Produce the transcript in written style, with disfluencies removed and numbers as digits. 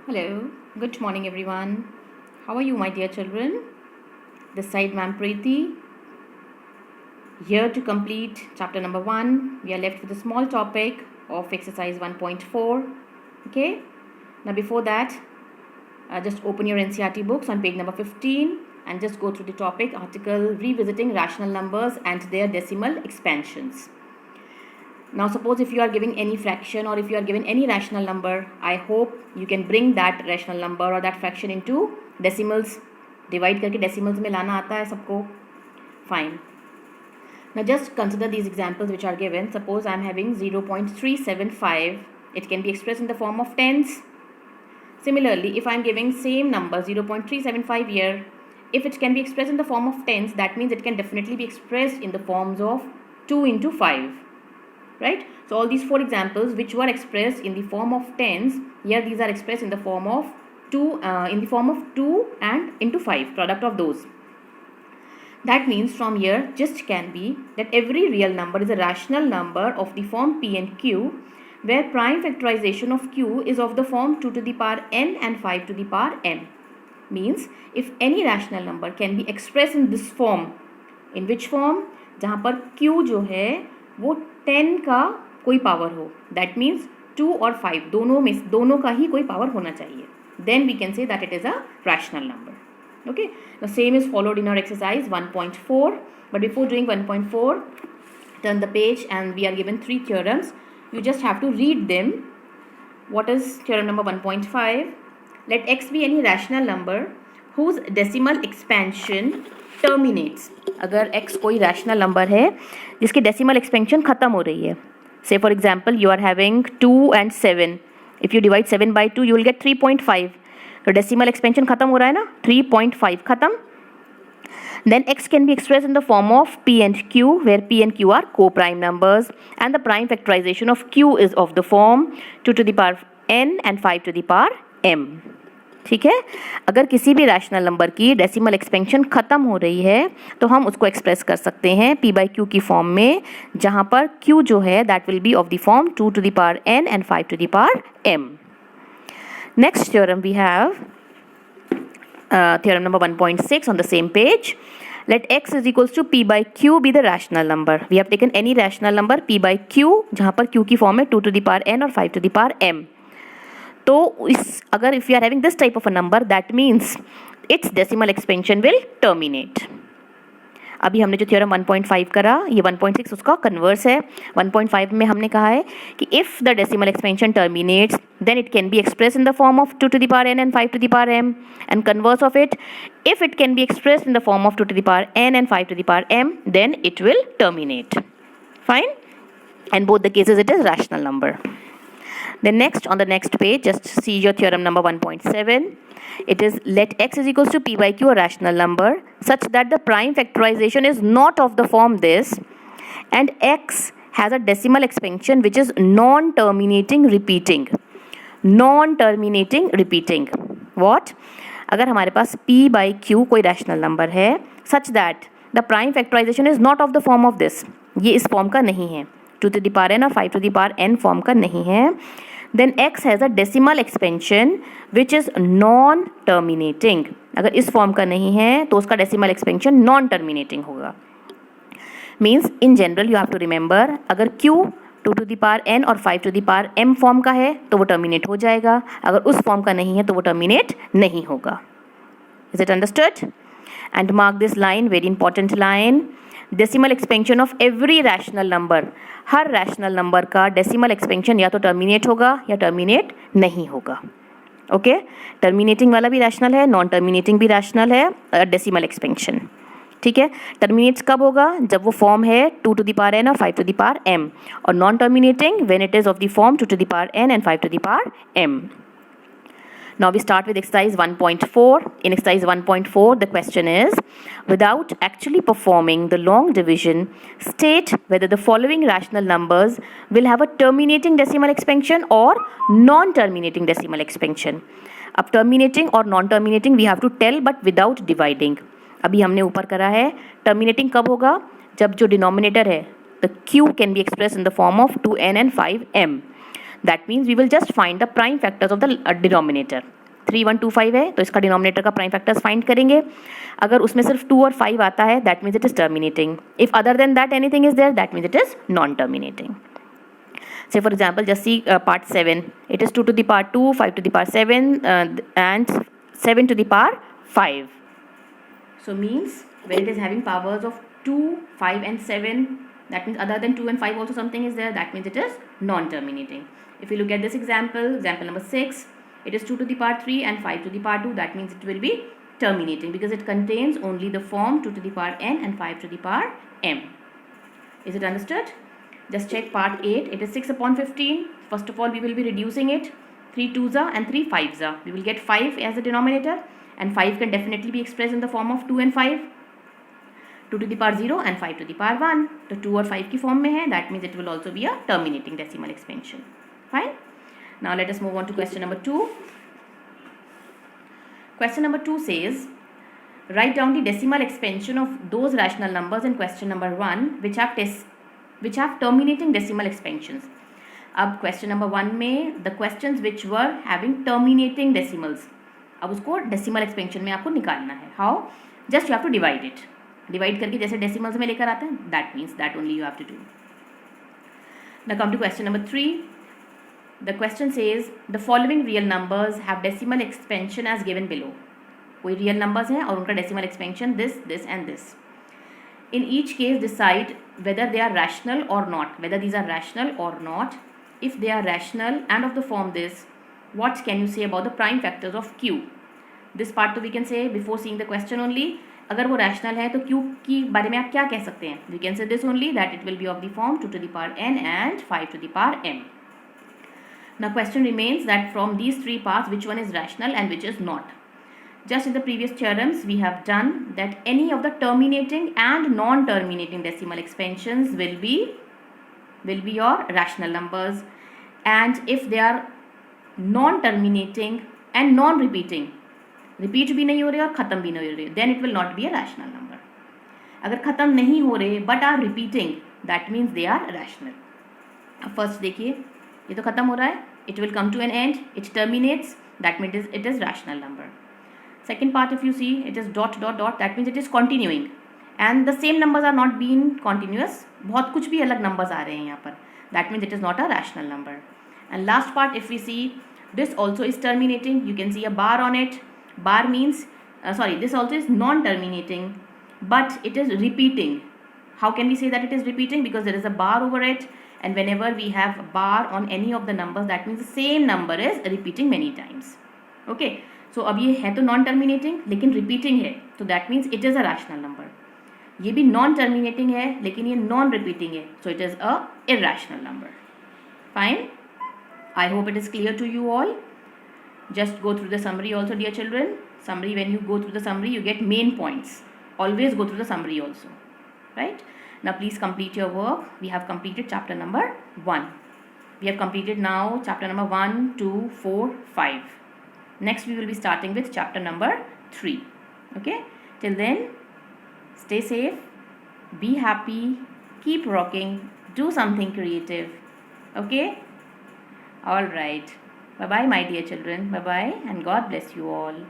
Hello, good morning everyone. How are you, my dear children? This side, Ma'am Preeti, here to complete chapter number 1. We are left with a small topic of exercise 1.4. Okay, now before that, just open your NCERT books on page number 15 and just go through the topic article revisiting rational numbers and their decimal expansions. Now suppose if you are giving any fraction or if you are given any rational number, I hope you can bring that rational number or that fraction into decimals. Divide करके decimals में लाना आता है सबको. Fine. Now just consider these examples which are given. Suppose I am having 0.375. It can be expressed in the form of tens. Similarly, if I am giving same number 0.375 here, if it can be expressed in the form of tens, that means it can definitely be expressed in the forms of 2 into 5. Right? So all these 4 examples which were expressed in the form of tens, here these are expressed in the form of 2 and into 5, product of those. That means from here just can be that every real number is a rational number of the form P and Q, where prime factorization of Q is of the form 2 to the power n and 5 to the power m. Means if any rational number can be expressed in this form, in which form? जहाँ पर Q जो है वो 10 का कोई power हो, that means 2 और 5 दोनों का ही कोई पावर होना चाहिए, then we can say that it is a rational number. Okay, the same is followed in our exercise 1.4, but before doing 1.4, turn the page and we are given 3 theorems. You just have to read them. What is theorem number 1.5? Let x be any rational number whose decimal expansion terminates. अगर x कोई rational number है जिसकी decimal expansion खत्म हो रही है, say for example you are having 2 and 7. If you divide 7 by 2 you will get 3.5. तो decimal expansion खत्म हो रहा है ना, 3.5 खत्म. Then x can be expressed in the form of p and q, where p and q are co-prime numbers and the prime factorization of q is of the form 2 to the power n and 5 to the power m. ठीक है, अगर किसी भी rational number की decimal expansion ख़त्म हो रही है तो हम उसको एक्सप्रेस कर सकते हैं p बाई क्यू की फॉर्म में, जहाँ पर q जो है that will be of the form 2 to the power n and 5 to the power m. Next theorem we have theorem number 1.6 on the same page. Let x is equals to p by q be the rational number. We have taken any rational number p by q, जहाँ पर q की form है 2 to the power n और 5 to the power m. तो इस अगर if you are having this type of a number, that means its decimal expansion will terminate. अभी हमने जो थ्योरम 1.5 करा, ये 1.6 उसका कन्वर्स है. 1.5 में हमने कहा है कि if the decimal expansion terminates then it can be express in the form of 2 to the power n and 5 to the power m, and converse of it, if it can be expressed in the form of 2 to the power n and 5 to the power m, then it will terminate. Fine, and both the cases it is rational number. Then next, on the next page, just see your theorem number 1.7. It is let x is equals to p by q, a rational number such that the prime factorization is not of the form this, and x has a decimal expansion which is non-terminating repeating. Non-terminating repeating. What? अगर हमारे पास p by q कोई rational number है such that the prime factorization is not of the form of this, ये इस form का नहीं है, 2 to the power n और 5 to the power n form का नहीं है, then x has a decimal expansion which is non-terminating. अगर इस फॉर्म का नहीं है तो उसका decimal expansion non-terminating होगा. Means in general you have to remember, अगर q 2 to the power n और 5 to the power m form का है तो वो terminate हो जाएगा, अगर उस फॉर्म का नहीं है तो वो terminate नहीं होगा. Is it understood? And mark this line, very important line. Decimal expansion of every rational number, her rational number का डेसिमल एक्सपेंशन या तो टर्मिनेट होगा या टर्मिनेट नहीं होगा. ओके, टर्मिनेटिंग वाला भी रैशनल है, नॉन टर्मिनेटिंग भी रैशनल है, डेसिमल एक्सपेंशन. ठीक है, टर्मिनेट्स कब होगा? जब वो फॉर्म है 2 to the power n और 5 to the power m, और non terminating when it is of the form 2 to the power n and 5 to the power m. Now we start with exercise 1.4. In exercise 1.4, the question is, without actually performing the long division, state whether the following rational numbers will have a terminating decimal expansion or non-terminating decimal expansion. अब terminating और non-terminating we have to tell but without dividing. अभी हमने ऊपर करा है, terminating कब होगा? जब जो denominator है, the q can be expressed in the form of 2n and 5m. That means we will just find the prime factors of the denominator. 3125 है तो इसका डिनोमिनेटर का प्राइम फैक्टर्स फाइंड करेंगे. अगर उसमें सिर्फ 2 और 5 आता है that means it is terminating. If other than that anything is there that means it is non terminating. Say for example, just see part 7. It is 2 to the power 2, 5 to the power 7, and 7 to the power 5. So means when it is having powers of 2, 5 and 7, that means other than 2 and 5 also something is there, that means it is non-terminating. If you look at this example number 6, it is 2 to the power 3 and 5 to the power 2, that means it will be terminating because it contains only the form 2 to the power n and 5 to the power m. Is it understood? Just check part 8. It is 6 upon 15. First of all, we will be reducing it. 3 2s are and 3 5s are. We will get 5 as the denominator, and 5 can definitely be expressed in the form of 2 and 5. 2 to the power 0 and 5 to the power 1. तो 2 और 5 की form में है. That means it will also be a terminating decimal expansion. Fine. Now let us move on to question number 2. Question number 2 says, write down the decimal expansion of those rational numbers in question number 1 which have terminating decimal expansions. अब question number 1 में the questions which were having terminating decimals, अब उसको decimal expansion में आपको निकालना है. How? Just you have to divide it. Divide करके जैसे डेसिमल्स में लेकर आते हैं, that means that only you have to do. Now come to question number 3. The question says the following real numbers have decimal expansion as given below. कोई real numbers हैं और उनका decimal expansion this and this. In each case, decide whether they are rational or not. Whether these are rational or not. If they are rational and of the form this, what can you say about the prime factors of Q? This part तो we can say before seeing the question only. अगर वो rational है तो Q की बारे में आप क्या कह सकते हैं? We can say this only, that it will be of the form 2 to the power n and 5 to the power m. Now question remains that from these three parts, which one is rational and which is not? Just in the previous theorems, we have done that any of the terminating and non-terminating decimal expansions will be your rational numbers, and if they are non-terminating and non-repeating, repeat भी नहीं हो रहे और ख़त्म भी नहीं हो रहे, then it will not be a rational number. अगर ख़त्म नहीं हो रहे but are repeating, that means they are rational. अब first देखिए, ये तो ख़त्म हो रहा है, it will come to an end, it terminates, that means it is rational number. Second part, if you see, it is dot dot dot, that means it is continuing, and the same numbers are not being continuous. बहुत कुछ भी अलग numbers आ रहे हैं यहाँ पर, that means it is not a rational number. And last part, if we see, this also is terminating. You can see a bar on it. Bar means this also is non-terminating, but it is repeating. How can we say that it is repeating? Because there is a bar over it, and whenever we have a bar on any of the numbers, that means the same number is repeating many times. Okay. सो अब ये है तो non terminating लेकिन repeating है, तो that means it is a rational number. ये भी non terminating है लेकिन ये नॉन रिपीटिंग है, so it is a irrational number. Fine. I hope it is clear to you all. Just go through the summary also, dear children. Summary, when you go through the summary you get main points. Always go through the summary also, right. Now please complete your work. We have completed chapter number 1. We have completed now chapter number 1, 2, 4, 5. Next we will be starting with chapter number 3. Okay, till then stay safe, be happy, keep rocking, do something creative. Okay, all right, bye bye my dear children. Bye bye and God bless you all.